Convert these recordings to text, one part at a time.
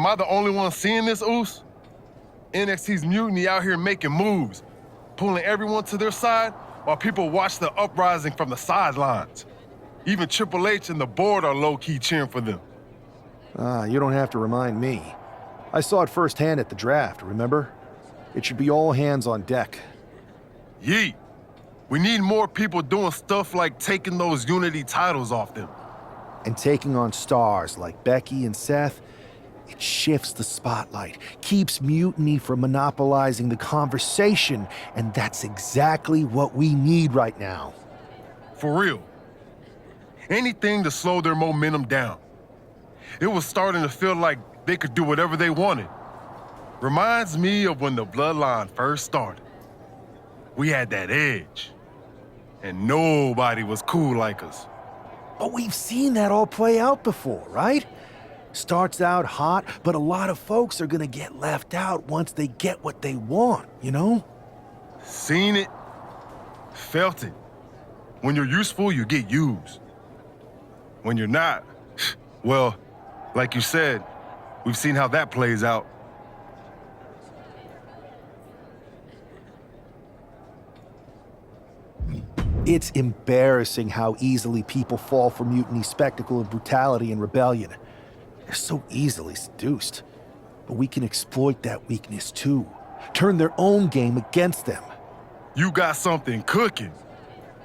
Am I the only one seeing this, Oos? NXT's Mutiny out here making moves, pulling everyone to their side while people watch the uprising from the sidelines. Even Triple H and the board are low-key cheering for them. You don't have to remind me. I saw it firsthand at the draft, remember? It should be all hands on deck. Yeet. We need more people doing stuff like taking those Unity titles off them. And taking on stars like Becky and Seth, it shifts the spotlight, keeps Mutiny from monopolizing the conversation, and that's exactly what we need right now. For real. Anything to slow their momentum down. It was starting to feel like they could do whatever they wanted. Reminds me of when the Bloodline first started. We had that edge. And nobody was cool like us. But we've seen that all play out before, right? Starts out hot, but a lot of folks are gonna get left out once they get what they want, you know? Seen it, felt it. When you're useful, you get used. When you're not, well, like you said, we've seen how that plays out. It's embarrassing how easily people fall for Mutiny's spectacle of brutality and rebellion. They're so easily seduced. But we can exploit that weakness too. Turn their own game against them. You got something cooking.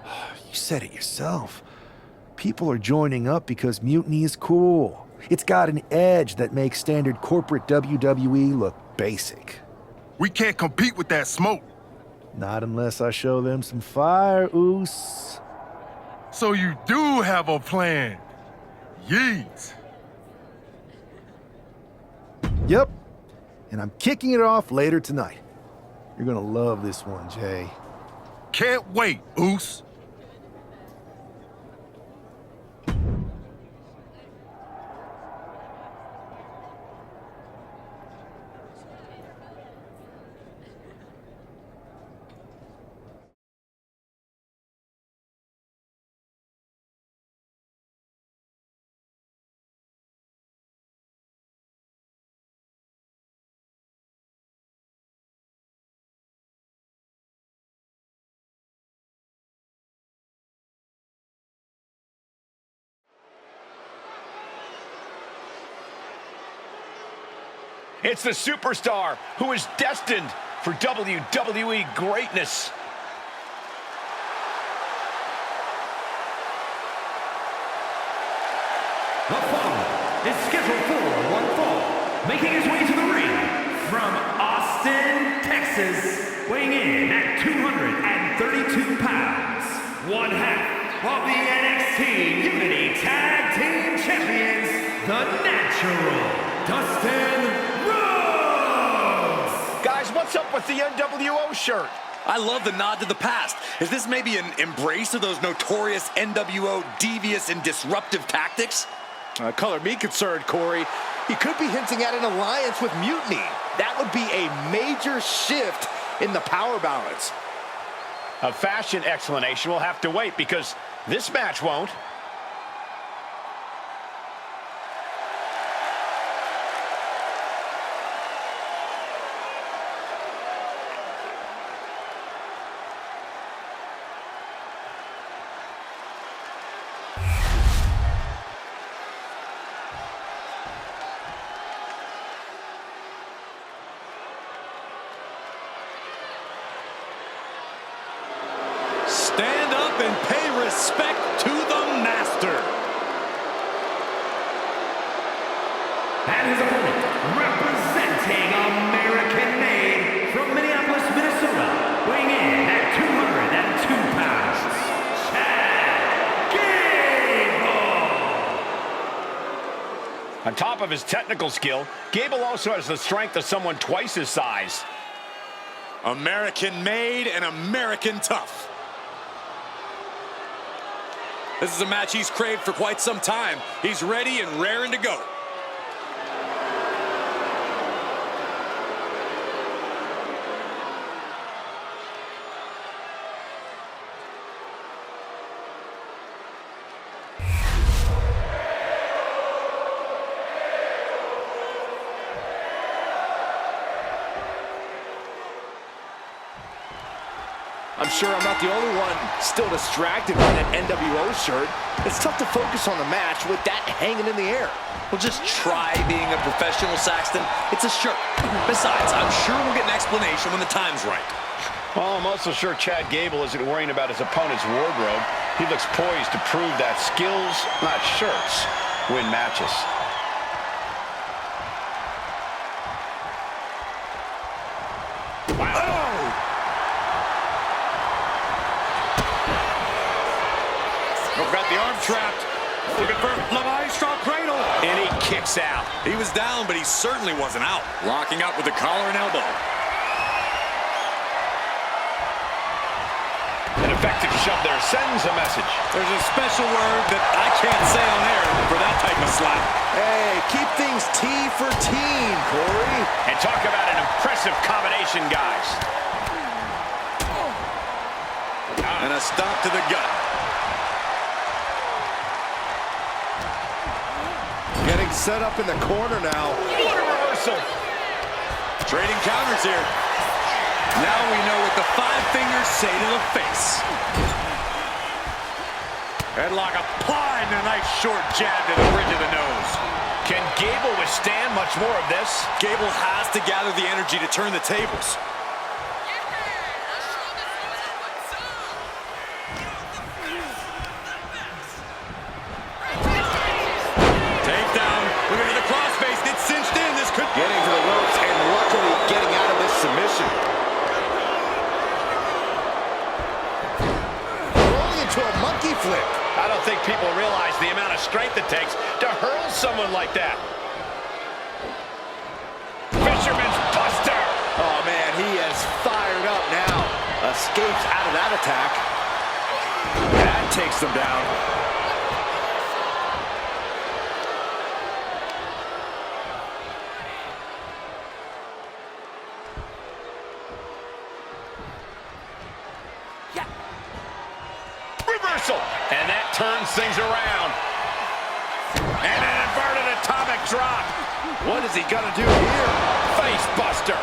You said it yourself. People are joining up because Mutiny is cool. It's got an edge that makes standard corporate WWE look basic. We can't compete with that smoke. Not unless I show them some fire, Oos. So you do have a plan. Yeet. Yep. And I'm kicking it off later tonight. You're gonna love this one, Jay. Can't wait, Oos. It's the superstar who is destined for WWE greatness. The following is scheduled for one fall, making his way to the ring from Austin, Texas, weighing in at 232 pounds, one half of the NXT Unity Tag Team Champions, the Natural, Dustin Rhodes! Guys, what's up with the NWO shirt? I love the nod to the past. Is this maybe an embrace of those notorious NWO devious and disruptive tactics? Color me concerned, Corey. He could be hinting at an alliance with Mutiny. That would be a major shift in the power balance. A fashion explanation will have to wait because this match won't. Stand up and pay respect to the master. And his opponent, representing American-made from Minneapolis, Minnesota, weighing in at 202 pounds, Gable! On top of his technical skill, Gable also has the strength of someone twice his size. American-made and American tough. This is a match he's craved for quite some time. He's ready and raring to go. I'm sure I'm not the only one still distracted by that NWO shirt. It's tough to focus on the match with that hanging in the air. Well, just try being a professional, Saxton. It's a shirt. Besides, I'm sure we'll get an explanation when the time's right. Well, I'm also sure Chad Gable isn't worrying about his opponent's wardrobe. He looks poised to prove that skills, not shirts, win matches. Wow. Oh! Oh, got the arm trapped. Looking for La Maestro Cradle. And he kicks out. He was down, but he certainly wasn't out. Locking up with the collar and elbow. An effective shove there sends a message. There's a special word that I can't say on air for that type of slap. Hey, keep things T for team, Corey. And talk about an impressive combination, guys. And a stop to the gut. Getting set up in the corner now. What a reversal. Trading counters here. Now we know what the 5 fingers say to the face. Headlock applied and a nice short jab to the bridge of the nose. Can Gable withstand much more of this? Gable has to gather the energy to turn the tables. Takedown. Looking at the crossface. It's cinched in. This could... Getting to the ropes and luckily getting out of this submission. Rolling into a monkey flip. I don't think people realize the amount of strength it takes to hurl someone like that. Fisherman's Buster. Oh, man, he is fired up now. Escapes out of that attack. That takes them down. Reversal. And that turns things around. And an inverted atomic drop. What is he gonna do here? Face buster.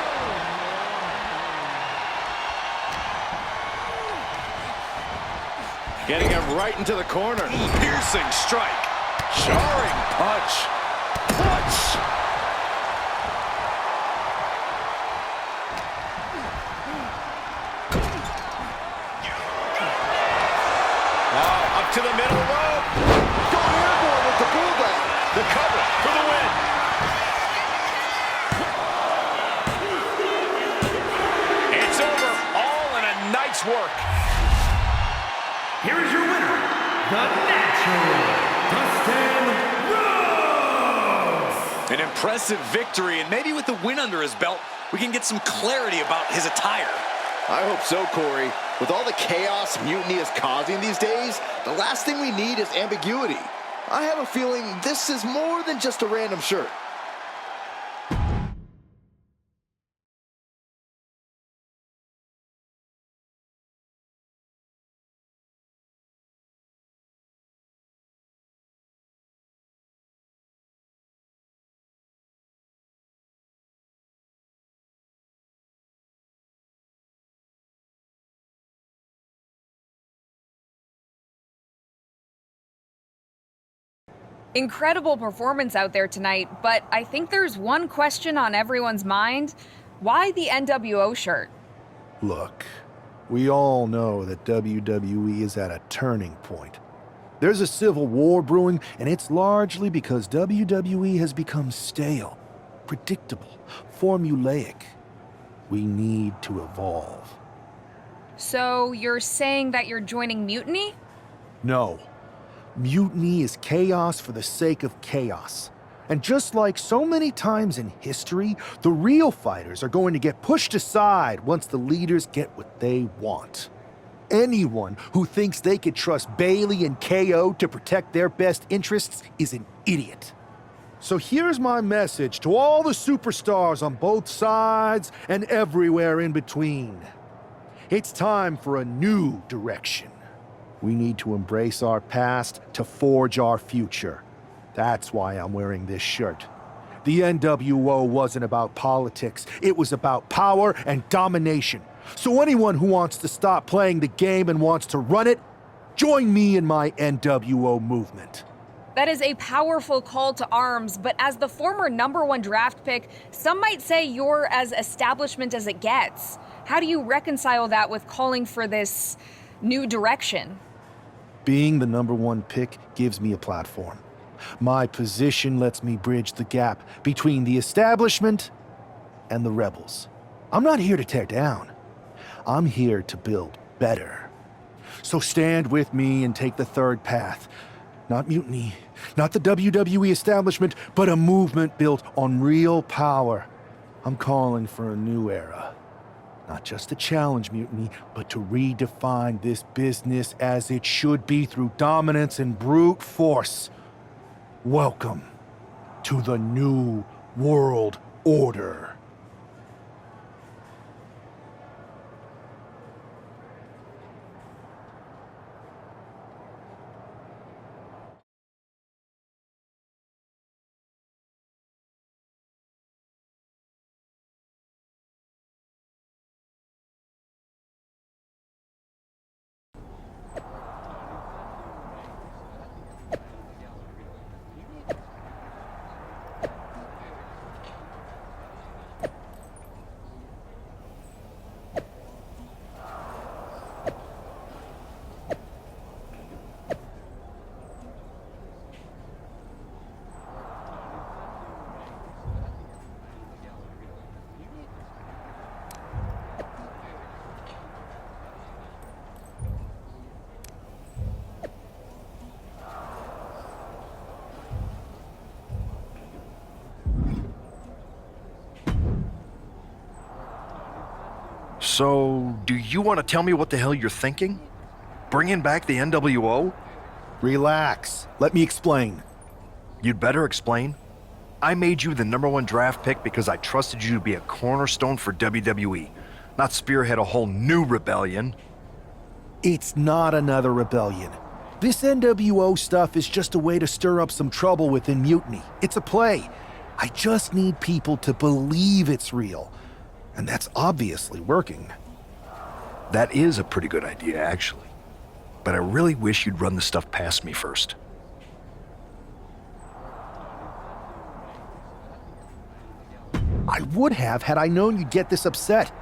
Getting him right into the corner. Piercing strike. Jarring punch. Punch. Up to the middle rope. Going airborne with the bulldog. The cover for the win. It's over. All in a night's work. Here is your winner, the Natural, Dustin Rhodes! An impressive victory, and maybe with the win under his belt, we can get some clarity about his attire. I hope so, Corey. With all the chaos Mutiny is causing these days, the last thing we need is ambiguity. I have a feeling this is more than just a random shirt. Incredible performance out there tonight, but I think there's one question on everyone's mind. Why the NWO shirt? Look, we all know that WWE is at a turning point. There's a civil war brewing, and it's largely because WWE has become stale, predictable, formulaic. We need to evolve. So you're saying that you're joining Mutiny? No. Mutiny is chaos for the sake of chaos. And just like so many times in history, the real fighters are going to get pushed aside once the leaders get what they want. Anyone who thinks they could trust Bayley and KO to protect their best interests is an idiot. So here's my message to all the superstars on both sides and everywhere in between. It's time for a new direction. We need to embrace our past to forge our future. That's why I'm wearing this shirt. The NWO wasn't about politics. It was about power and domination. So anyone who wants to stop playing the game and wants to run it, join me in my NWO movement. That is a powerful call to arms, but as the former #1 draft pick, some might say you're as establishment as it gets. How do you reconcile that with calling for this new direction? Being the #1 pick gives me a platform. My position lets me bridge the gap between the establishment and the rebels. I'm not here to tear down. I'm here to build better. So stand with me and take the third path. Not mutiny, not the WWE establishment, but a movement built on real power. I'm calling for a new era. Not just to challenge mutiny, but to redefine this business as it should be through dominance and brute force. Welcome to the New World Order. So, do you want to tell me what the hell you're thinking? Bringing back the NWO? Relax. Let me explain. You'd better explain. I made you the #1 draft pick because I trusted you to be a cornerstone for WWE, not spearhead a whole new rebellion. It's not another rebellion. This NWO stuff is just a way to stir up some trouble within Mutiny. It's a play. I just need people to believe it's real. And that's obviously working. That is a pretty good idea, actually. But I really wish you'd run the stuff past me first. I would have had I known you'd get this upset.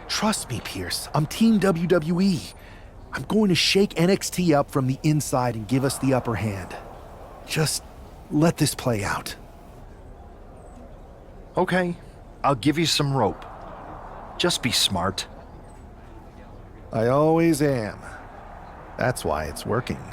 Trust me, Pierce. I'm Team WWE. I'm going to shake NXT up from the inside and give us the upper hand. Just let this play out. Okay, I'll give you some rope. Just be smart. I always am. That's why it's working.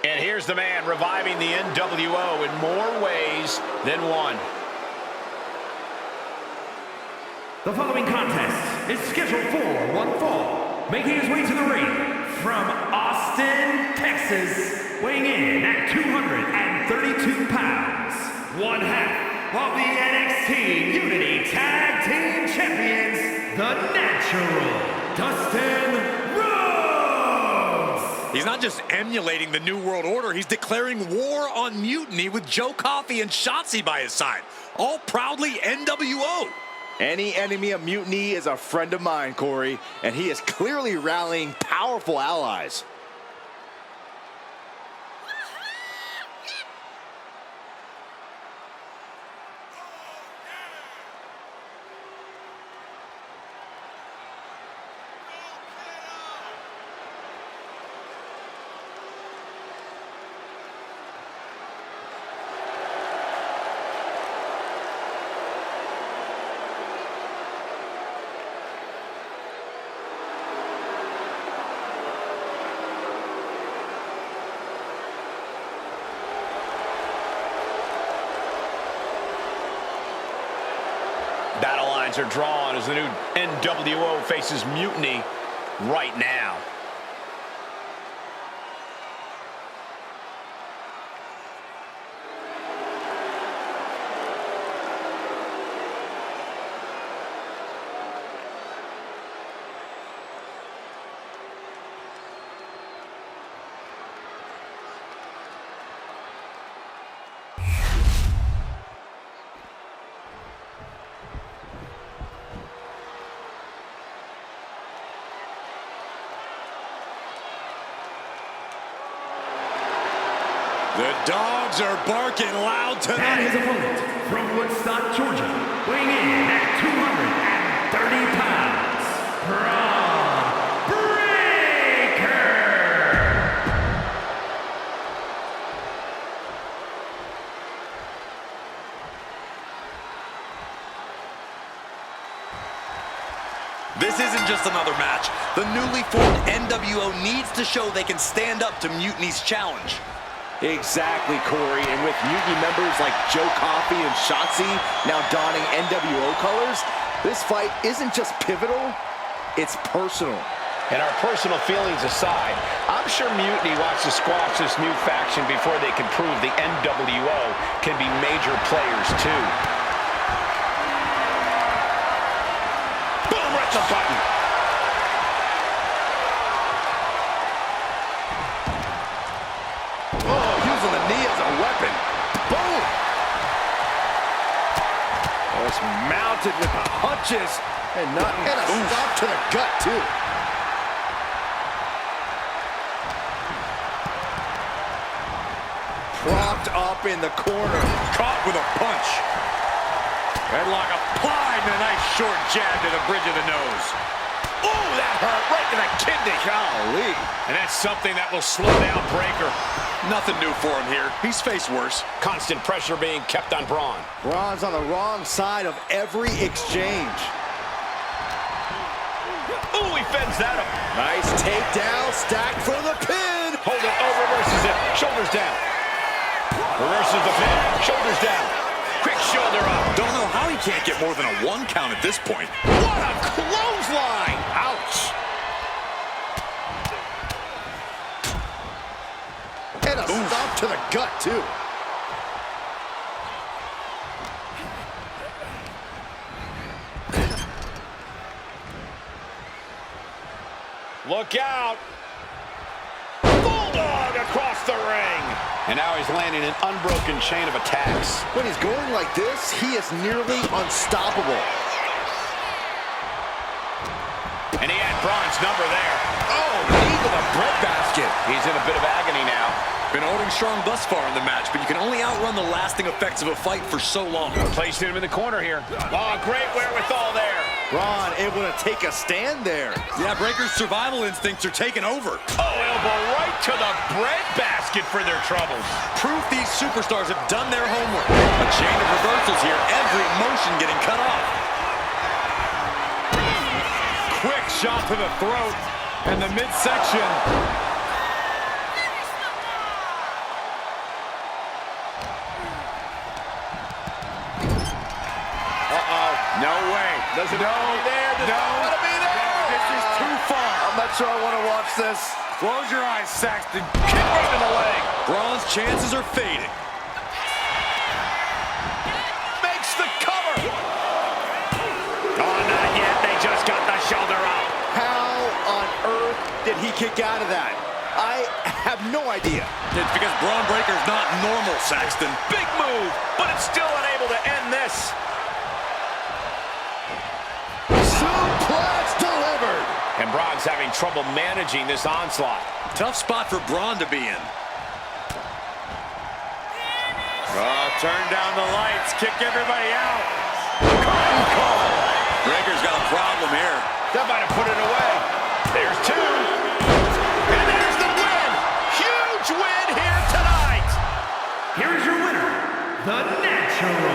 And here's the man reviving the NWO in more ways than one. The following contest is scheduled for one fall. Making his way to the ring from Austin, Texas, weighing in at 232 pounds, one half of the NXT Unity Tag Team Champions, the Natural, Dustin Rhodes. He's not just emulating the New World Order, he's declaring war on Mutiny with Joe Coffey and Shotzi by his side, all proudly NWO. Any enemy of Mutiny is a friend of mine, Corey, and he is clearly rallying powerful allies. lines are drawn as the new NWO faces Mutiny right now. The dogs are barking loud And tonight. his opponent from Woodstock, Georgia, weighing in at 230 pounds, Bron Breakker. This isn't just another match. The newly formed NWO needs to show they can stand up to Mutiny's challenge. Exactly, Corey. And with Mutiny members like Joe Coffey and Shotzi now donning NWO colors, this fight isn't just pivotal, it's personal. And our personal feelings aside, I'm sure Mutiny wants to squash this new faction before they can prove the NWO can be major players too. Boom, right the button. Oh, using the knee as a weapon. Boom! Oh, it's mounted with the punches. And a stop to the gut, too. Propped up in the corner. Caught with a punch. Headlock applied and a nice short jab to the bridge of the nose. Oh, that hurt right to the kidney. Golly. And that's something that will slow down Breakker. Nothing new for him here. He's faced worse. Constant pressure being kept on Bron. Bron's on the wrong side of every exchange. Oh, he fends that up. Nice takedown, stacked for the pin. Hold it, oh, reverses it. Shoulders down. Reverses the pin. Shoulders down. Quick shoulder up. Don't know how he can't get more than a 1 count at this point. What a clothesline. Ouch. And a stop to the gut, too. Look out. Bulldog across the ring. And now he's landing an unbroken chain of attacks. When he's going like this, he is nearly unstoppable. And he had Bron's number there. Oh, knee to the breadbasket. He's in a bit of agony now. Been holding strong thus far in the match, but you can only outrun the lasting effects of a fight for so long. Placing him in the corner here. Oh, great wherewithal there. Bron able to take a stand there. Yeah, Breakker's survival instincts are taking over. Oh, elbow right to the breadbasket for their troubles. Proof these superstars have done their homework. A chain of reversals here, every motion getting cut off. Quick shot to the throat and the midsection. No way. Doesn't want to be there. Doesn't want to be there. This is too far. I'm not sure I want to watch this. Close your eyes, Saxton. Kick right to the leg. Braun's chances are fading. Makes the cover. Oh, not yet. They just got the shoulder up. How on earth did he kick out of that? I have no idea. It's because Bron Breakker's not normal, Saxton. Big move, but it's still unable to end this. Suplex delivered. And Bron's having trouble managing this onslaught. Tough spot for Bron to be in. Oh, turn down the lights, kick everybody out. Curtain call. Breakker's got a problem here. That might have put it away. There's two. And there's the win. Huge win here tonight. Here's your winner, the Natural,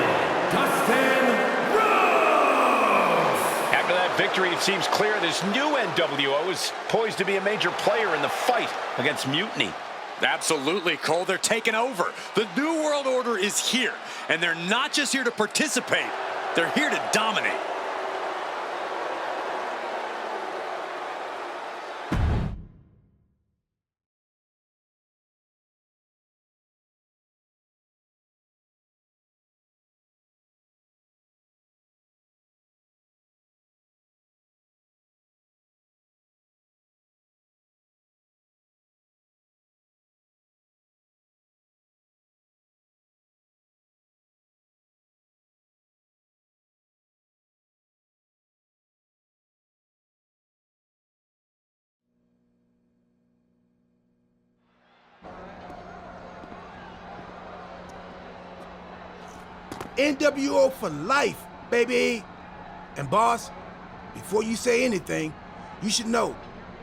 Dustin Rhodes. After that victory, it seems clear this new NWO is poised to be a major player in the fight against Mutiny. Absolutely, Cole. They're taking over. The New World Order is here, and they're not just here to participate. They're here to dominate. NWO for life, baby. And boss, before you say anything, you should know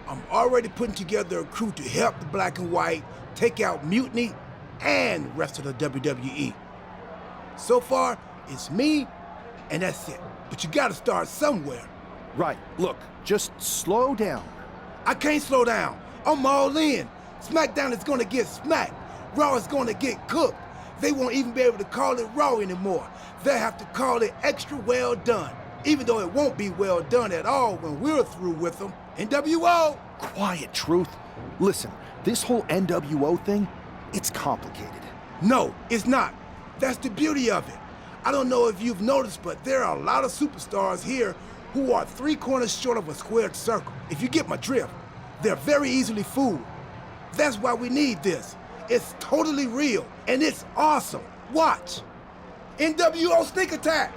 I'm already putting together a crew to help the Black and White take out Mutiny and the rest of the WWE. So far, it's me, and that's it. But you gotta start somewhere. Right, look, just slow down. I can't slow down. I'm all in. SmackDown is gonna get smacked. Raw is gonna get cooked. They won't even be able to call it Raw anymore. They'll have to call it extra well done, even though it won't be well done at all when we're through with them. NWO! Quiet, Truth. Listen, this whole NWO thing, it's complicated. No, it's not. That's the beauty of it. I don't know if you've noticed, but there are a lot of superstars here who are 3 corners short of a squared circle. If you get my drift, they're very easily fooled. That's why we need this. It's totally real, and it's awesome. Watch. NWO Sneak Attack!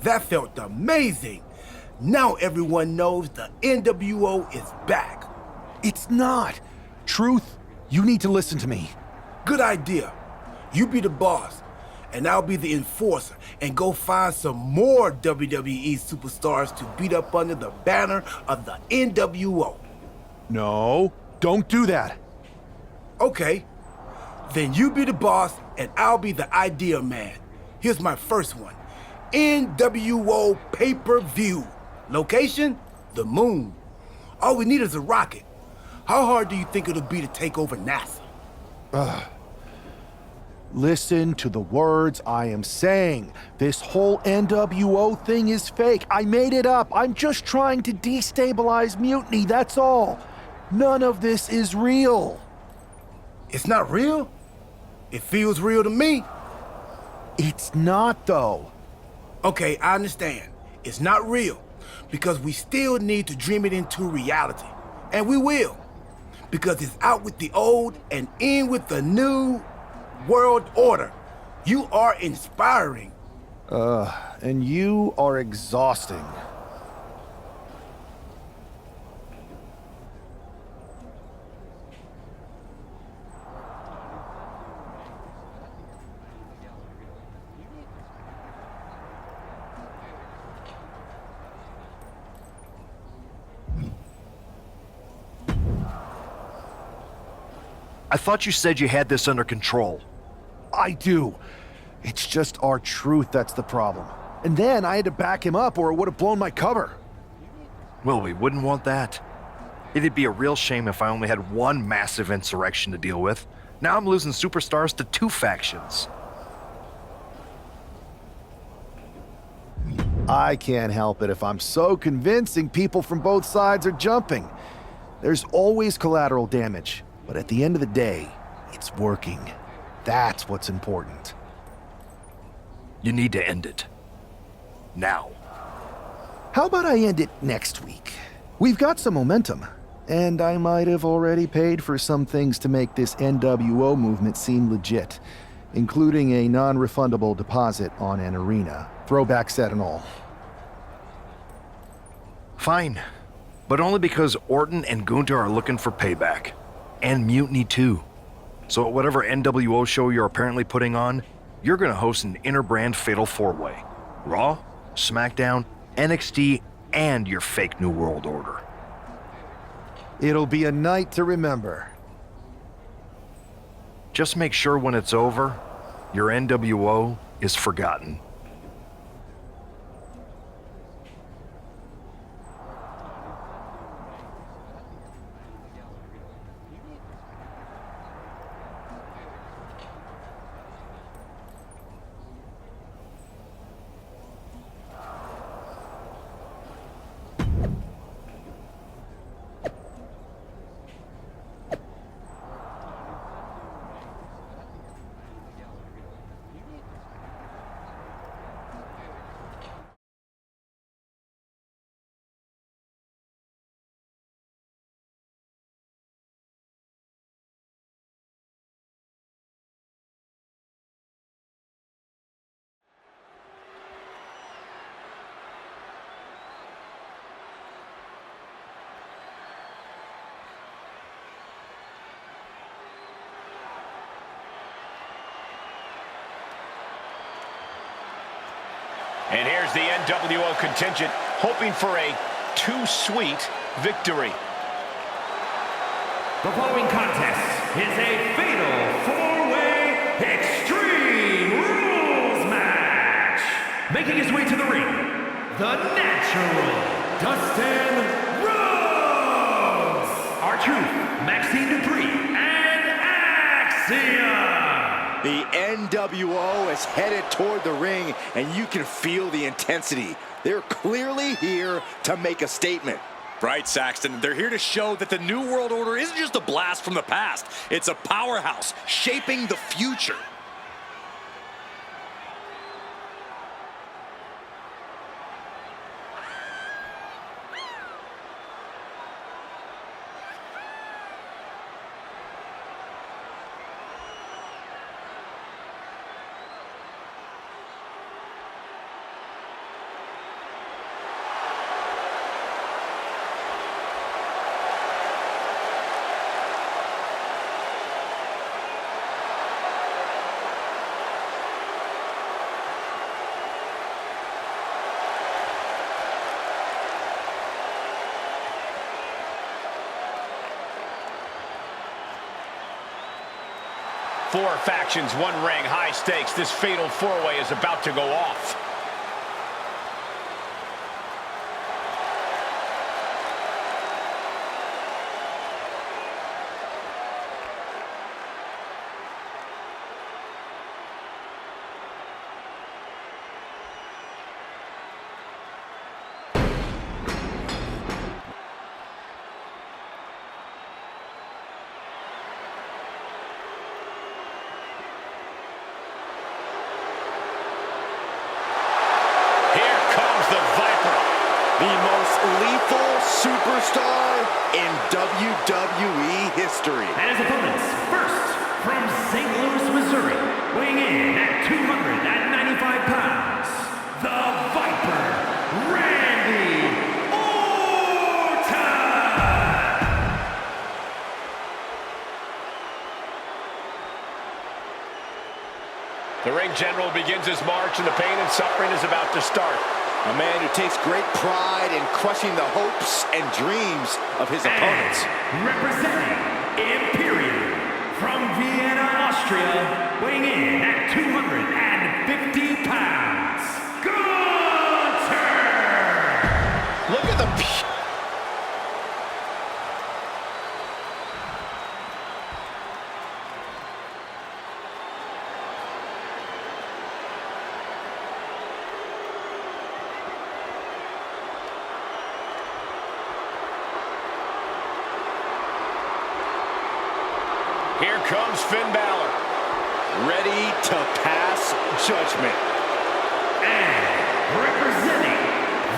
That felt amazing. Now everyone knows the NWO is back. It's not. Truth, you need to listen to me. Good idea. You be the boss, and I'll be the enforcer, and go find some more WWE superstars to beat up under the banner of the NWO. No, don't do that. Okay. Then you be the boss, and I'll be the idea man. Here's my first one. NWO pay-per-view. Location? The moon. All we need is a rocket. How hard do you think it'll be to take over NASA? Listen to the words I am saying. This whole NWO thing is fake. I made it up. I'm just trying to destabilize Mutiny, that's all. None of this is real. It's not real? It feels real to me. It's not, though. Okay, I understand. It's not real, because we still need to dream it into reality. And we will. Because it's out with the old and in with the new world order. You are inspiring. And you are exhausting. I thought you said you had this under control. I do. It's just our truth that's the problem. And then I had to back him up or it would have blown my cover. Well, we wouldn't want that. It'd be a real shame if I only had one massive insurrection to deal with. Now I'm losing superstars to two factions. I can't help it if I'm so convincing people from both sides are jumping. There's always collateral damage, but at the end of the day, it's working. That's what's important. You need to end it. Now. How about I end it next week? We've got some momentum, and I might have already paid for some things to make this NWO movement seem legit, including a non-refundable deposit on an arena, throwback set and all. Fine, but only because Orton and Gunther are looking for payback. And Mutiny too. So at whatever NWO show you're apparently putting on, you're gonna host an inter-brand fatal four-way. Raw, SmackDown, NXT, and your fake New World Order. It'll be a night to remember. Just make sure when it's over, your NWO is forgotten. And here's the NWO contingent, hoping for a too-sweet victory. The following contest is a fatal four-way Extreme Rules match. Making his way to the ring, the Natural, Dustin Rhodes, R-Truth, Maxine Dupree, and Axiom. The NWO is headed toward the ring, and you can feel the intensity. They're clearly here to make a statement. Right, Saxton. They're here to show that the New World Order isn't just a blast from the past. It's a powerhouse shaping the future. Four factions, one ring, high stakes. This fatal four-way is about to go off. Superstar in WWE history. And his opponents, first, from St. Louis, Missouri, weighing in at 295 pounds, the Viper, Randy Orton! The ring general begins his march, and the pain and suffering is about to start. A man who takes great pride in crushing the hopes and dreams of his opponents. Representing Imperium from Vienna, Austria, weighing in at 250 pounds, Gunther! Look at the... Here comes Finn Balor, ready to pass judgment. And representing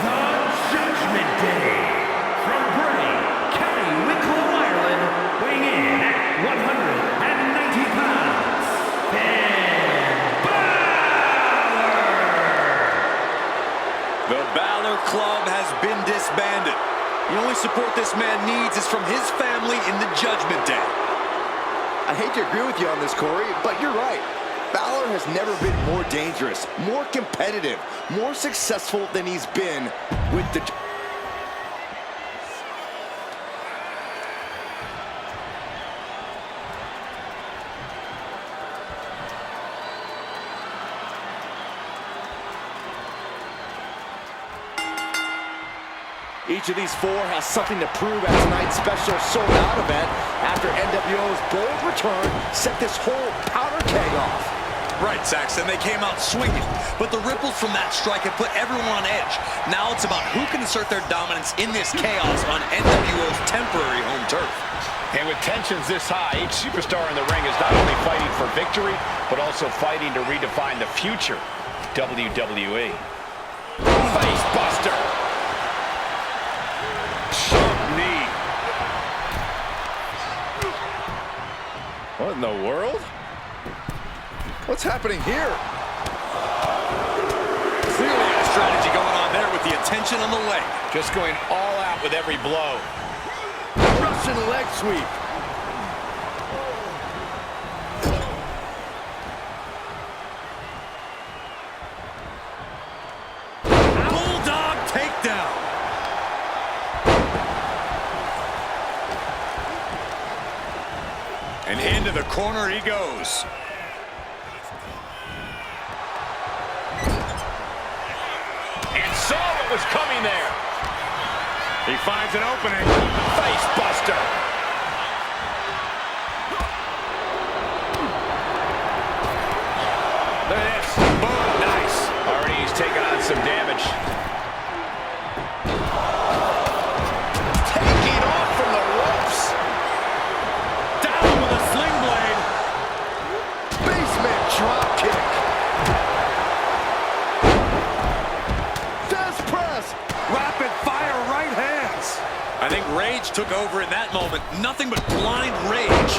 the Judgment Day, from Bray, County Wicklow, Ireland, weighing in at 190 pounds, Finn Balor! The Balor Club has been disbanded. The only support this man needs is from his family in the Judgment Day. I hate to agree with you on this, Corey, but you're right. Balor has never been more dangerous, more competitive, more successful than he's been with the... Each of these four has something to prove at tonight's special sold-out event after NWO's bold return set this whole powder keg off. Right, Saxton, they came out swinging, but the ripples from that strike have put everyone on edge. Now it's about who can assert their dominance in this chaos on NWO's temporary home turf. And with tensions this high, each superstar in the ring is not only fighting for victory, but also fighting to redefine the future of WWE. Face buster. Sharp knee. What in the world? What's happening here? Clearly a strategy going on there with the attention on the leg. Just going all out with every blow. Russian leg sweep. Bulldog takedown. And into the corner he goes. And saw what was coming there. He finds an opening. Face buster. Look at this. Boom. Nice. Already he's taken on some damage. Taking off from the ropes. Down with a sling blade. Basement drop kick. Death press. Rapid fire right hands. I think rage took over in that moment. Nothing but blind rage.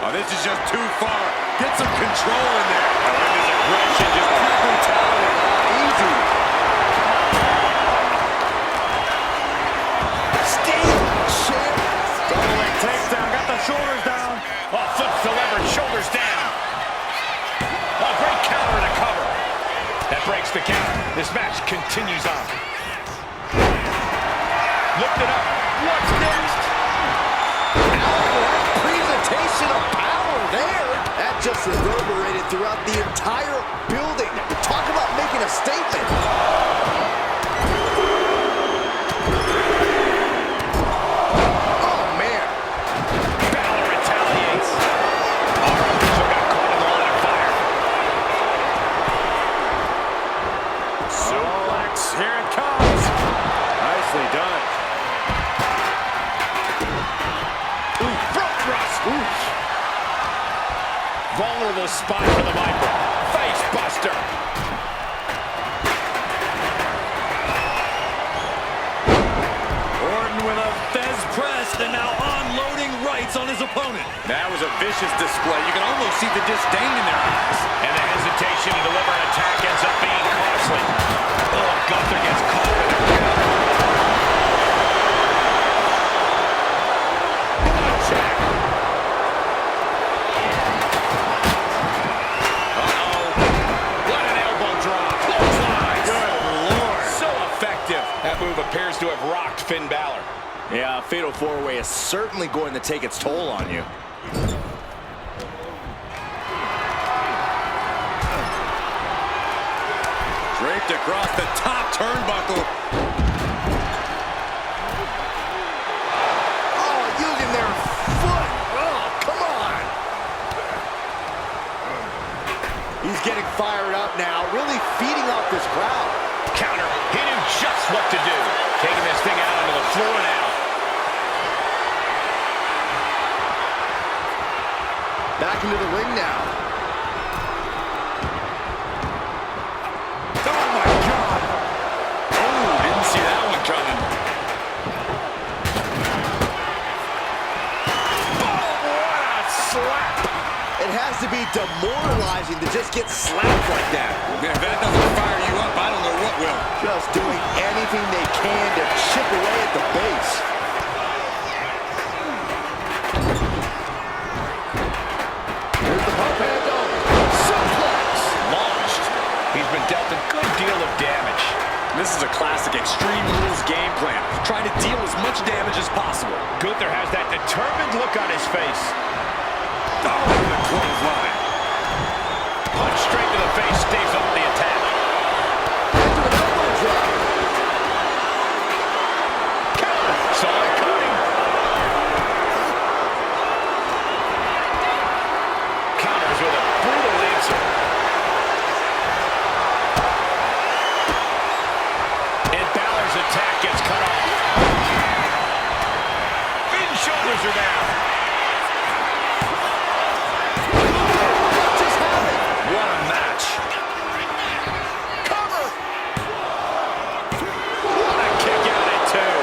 Oh, this is just too far. Get some control in there. Oh, this aggression, just pure brutality. Easy. Steve Champ. Double leg takedown. Got the shoulders down. Oh, flips the lever. Shoulders down. Oh, great counter to cover. That breaks the count. This match continues on. Lift it up. What's next? Presentation of power there. That just reverberated throughout the entire building. Talk about making a statement. Oh, man. Balor retaliates. Our official got caught in the line of fire. Suplex. Here it comes. Nicely done. Ooh, front thrust. Ooh. Vulnerable spot for the Viper. Face buster. Orton with a Fez press and now unloading rights on his opponent. That was a vicious display. You can almost see the disdain in their eyes. And the hesitation to deliver an attack ends up being costly. Oh, Gunther gets caught with a counter. Check. Uh-oh. What an elbow drop. Clothesline. Good Lord. So effective. That move appears to have rocked Finn Balor. Yeah, Fatal 4-Way is certainly going to take its toll on you. Draped across the top turnbuckle. Oh, using their foot. Oh, come on. He's getting fired up now, really feeding off this crowd. Counter. He knew just what to do. Taking this thing out onto the floor now. Back into the ring now. Oh, my God. Oh, didn't see that one coming. Oh, what a slap. It has to be demoralizing to just get slapped like that. If that doesn't fire you up, I don't know what will. Just doing anything they can to chip away at the base. Here's the pump handle. Suplex. Launched. He's been dealt a good deal of damage. This is a classic Extreme Rules game plan. Trying to deal as much damage as possible. Gunther has that determined look on his face. Oh, the clothesline. Punch straight to the face, staves off the attack. Into an elbow drop. Counter. Saw it coming. Counters with a brutal answer. And Balor's attack gets cut off. Big shoulders are down. What a match. Cover. What a kick out at two.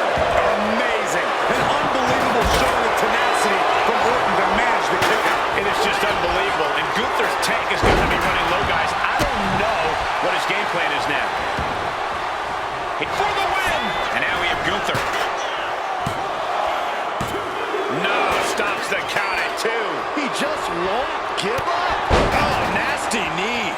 Amazing. An unbelievable showing of tenacity from Orton to manage the kick out. It is just unbelievable. And Gunther's tank is going to be running low, guys. I don't know what his game plan is now. For the win! And now we have Gunther. No, stops the count at two. He just won't give up. Oh, nasty knee.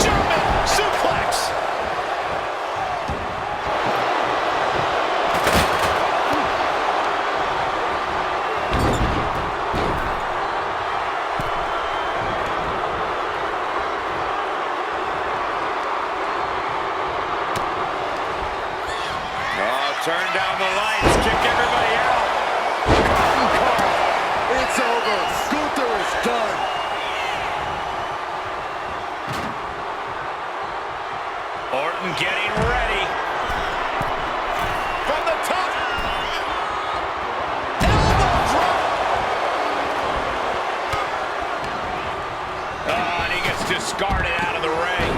German suplex. Turn down the lights, kick everybody out. It's over. Gunther is done. Orton getting ready. From the top. Elbow drop. And he gets discarded out of the ring.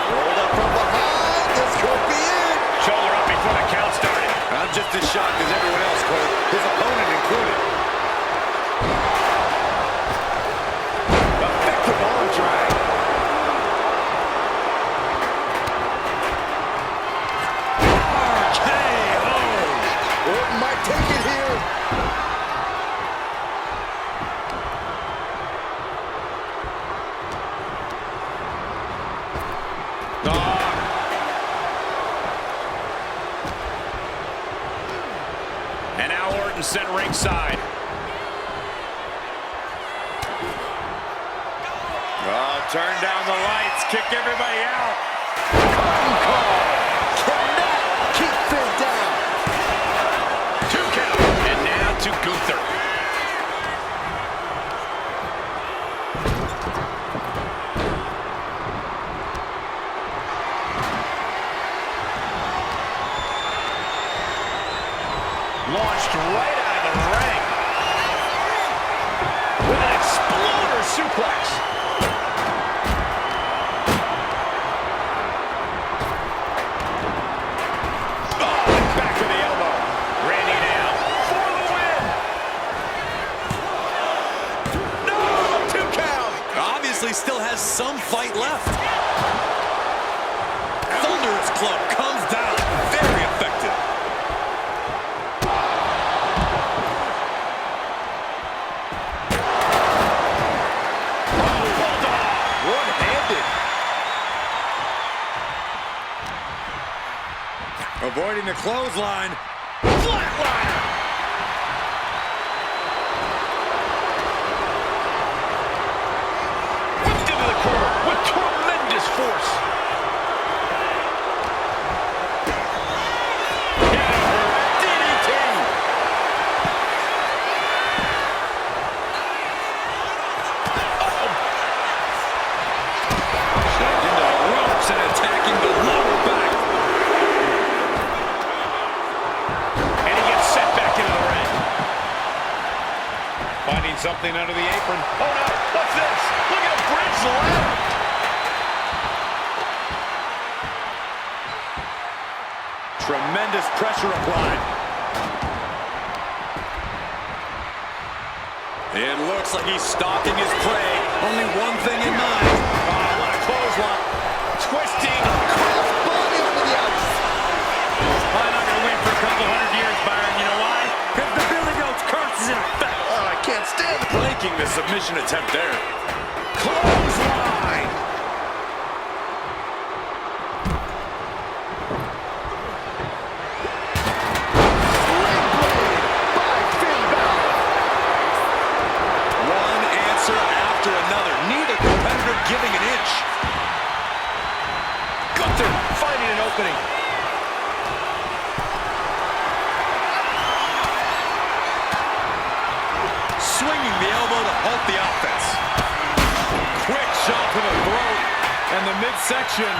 Rolled up from behind. This could be it. Shoulder up before the count started. I'm just as shocked as everyone else, Cole. His opponent included. Effective arm drag. KO. Orton might take it here. And now Orton sent ringside. Oh, turn down the lights, kick everybody out. Curtain call. Cannot keep Finn down. 2 count. And now to Gunther. Launched right out of the ring. With an exploder suplex. clearly still has some fight left. Thunderous club comes down. Very effective. One-handed. Avoiding the clothesline. Flatliner. Whipped into the corner with tremendous force. DDT. Shoved into the ropes and attacking the lower back. And he gets set back into the ring. Finding something under the apron. Oh no, what's this? Look at him bridge the ladder. Tremendous pressure applied. It looks like he's stalking his prey. Only one thing in mind. Oh, what a clothesline. Twisting. Crossbody over the ice. Probably not going to win for a couple hundred years, Byron. You know why? Because the Billy Goat's curse is in effect. Oh, I can't stand breaking the submission attempt there. Clothesline. One answer after another. Neither competitor giving an inch. Gunther finding an opening. Swinging the elbow to halt the offense. Quick shot to the throat and the midsection.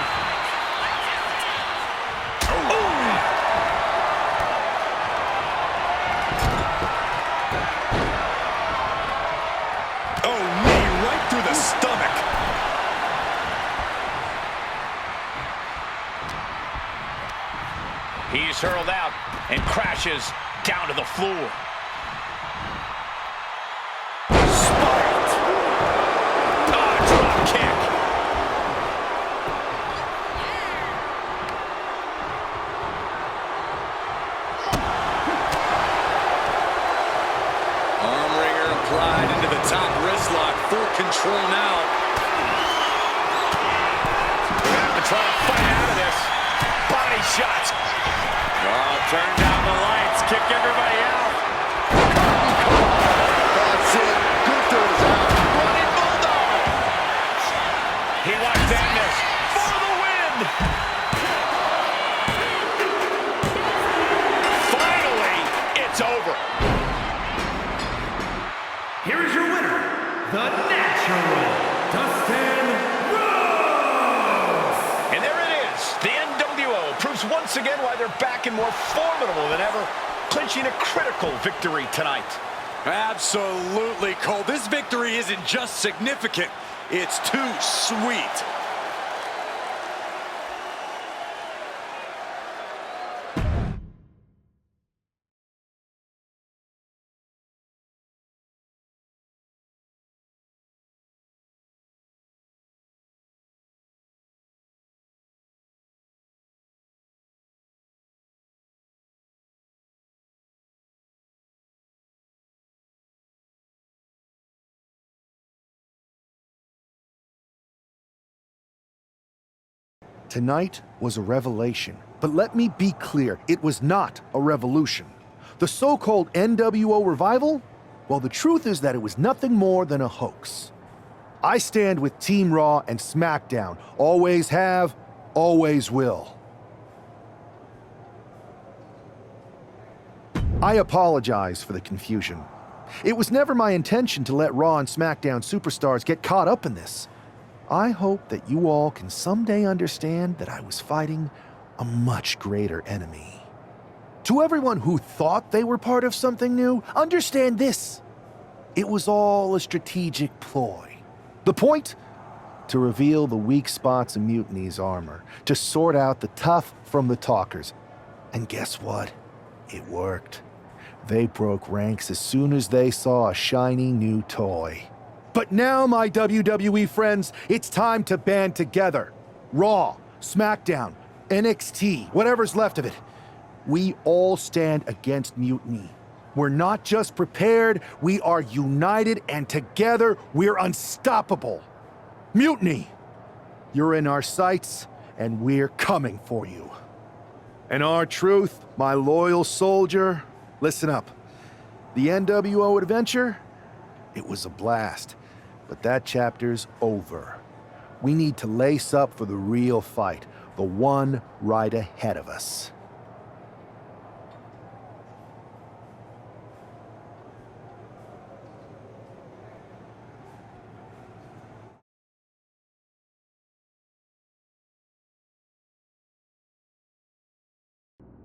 Oh, knee right through the stomach. He's hurled out and crashes down to the floor. Spiked. Drop kick. Arm wringer applied into the top wrist lock. Full control now. We're going to have to try to fight out of this. Body shots. Oh, turn down the lights. Kick everybody out. That's it. Gunther is out. Running Bulldog. He wants to end this for the win. Finally, it's over. Here is your winner, the Natural, Dustin Rhodes! And there it is. The NWO proves once again why they're back and more formidable than ever, clinching a critical victory tonight. Absolutely, Cole. This victory isn't just significant, it's too sweet. Tonight was a revelation, but let me be clear, it was not a revolution. The so-called NWO revival? Well, the truth is that it was nothing more than a hoax. I stand with Team Raw and SmackDown. Always have, always will. I apologize for the confusion. It was never my intention to let Raw and SmackDown superstars get caught up in this. I hope that you all can someday understand that I was fighting a much greater enemy. To everyone who thought they were part of something new, understand this. It was all a strategic ploy. The point? To reveal the weak spots in Mutiny's armor, to sort out the tough from the talkers. And guess what? It worked. They broke ranks as soon as they saw a shiny new toy. But now, my WWE friends, it's time to band together. Raw, SmackDown, NXT, whatever's left of it. We all stand against mutiny. We're not just prepared, we are united, and together we're unstoppable. Mutiny! You're in our sights, and we're coming for you. And R-Truth, my loyal soldier, listen up. The NWO adventure, it was a blast, but that chapter's over. We need to lace up for the real fight, the one right ahead of us.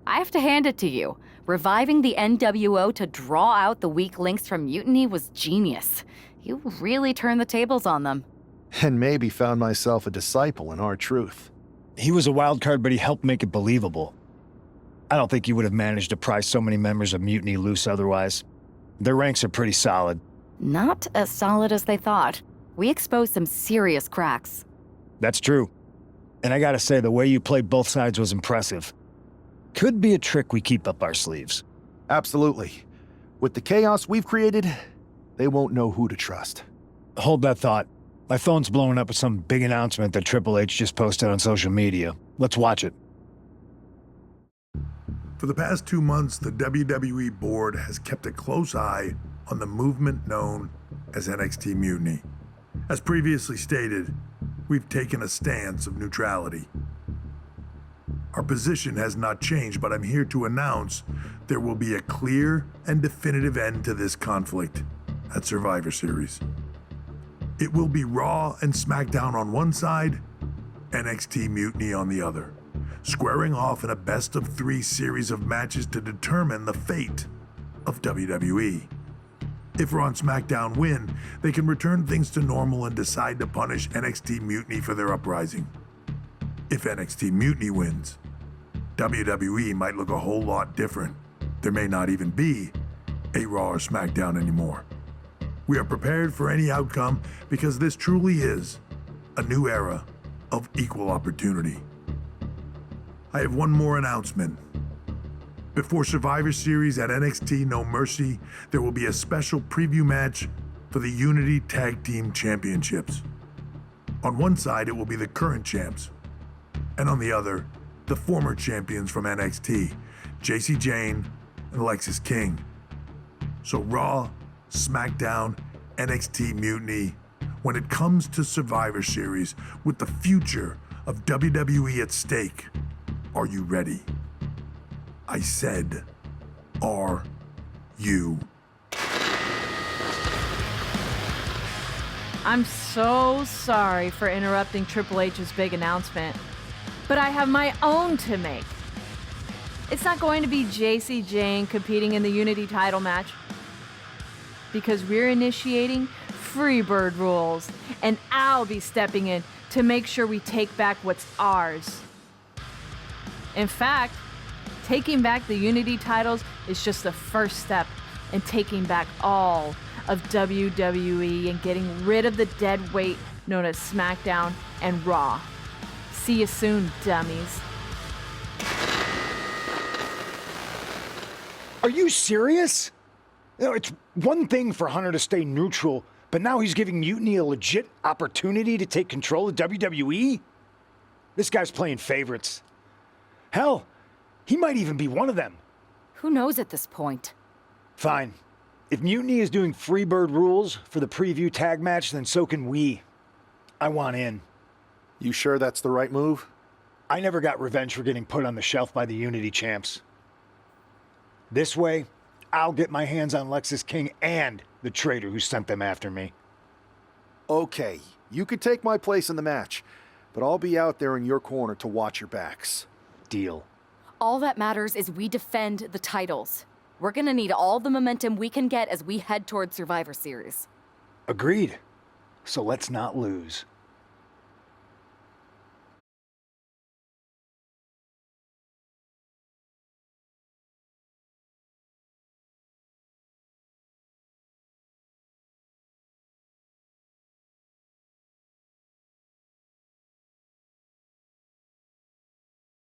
I have to hand it to you. Reviving the NWO to draw out the weak links from Mutiny was genius. You really turned the tables on them. And maybe found myself a disciple in R-Truth. He was a wild card, but he helped make it believable. I don't think he would have managed to pry so many members of Mutiny loose otherwise. Their ranks are pretty solid. Not as solid as they thought. We exposed some serious cracks. That's true. And I gotta say, the way you played both sides was impressive. Could be a trick we keep up our sleeves. Absolutely. With the chaos we've created, they won't know who to trust. Hold that thought. My phone's blowing up with some big announcement that Triple H just posted on social media. Let's watch it. For the past 2 months, the WWE board has kept a close eye on the movement known as NXT Mutiny. As previously stated, we've taken a stance of neutrality. Our position has not changed, but I'm here to announce there will be a clear and definitive end to this conflict at Survivor Series. It will be Raw and SmackDown on one side, NXT Mutiny on the other, squaring off in a best-of-3 series of matches to determine the fate of WWE. If Raw and SmackDown win, they can return things to normal and decide to punish NXT Mutiny for their uprising. If NXT Mutiny wins, WWE might look a whole lot different. There may not even be a Raw or SmackDown anymore. We are prepared for any outcome because this truly is a new era of equal opportunity. I have one more announcement. Before Survivor Series at NXT No Mercy, there will be a special preview match for the Unity Tag Team Championships. On one side, it will be the current champs, and on the other, the former champions from NXT, JC Jane and Alexis King. So Raw, SmackDown, NXT Mutiny, when it comes to Survivor Series with the future of WWE at stake, are you ready? I said, are you? I'm so sorry for interrupting Triple H's big announcement, but I have my own to make. It's not going to be JC Jane competing in the Unity title match, because we're initiating Freebird rules, and I'll be stepping in to make sure we take back what's ours. In fact, taking back the Unity titles is just the first step in taking back all of WWE and getting rid of the dead weight known as SmackDown and Raw. See you soon, dummies. Are you serious? You know, it's one thing for Hunter to stay neutral, but now he's giving Mutiny a legit opportunity to take control of WWE? This guy's playing favorites. Hell, he might even be one of them. Who knows at this point? Fine. If Mutiny is doing Freebird rules for the preview tag match, then so can we. I want in. You sure that's the right move? I never got revenge for getting put on the shelf by the Unity champs. This way, I'll get my hands on Lexis King and the traitor who sent them after me. Okay, you could take my place in the match, but I'll be out there in your corner to watch your backs. Deal. All that matters is we defend the titles. We're gonna need all the momentum we can get as we head towards Survivor Series. Agreed. So let's not lose.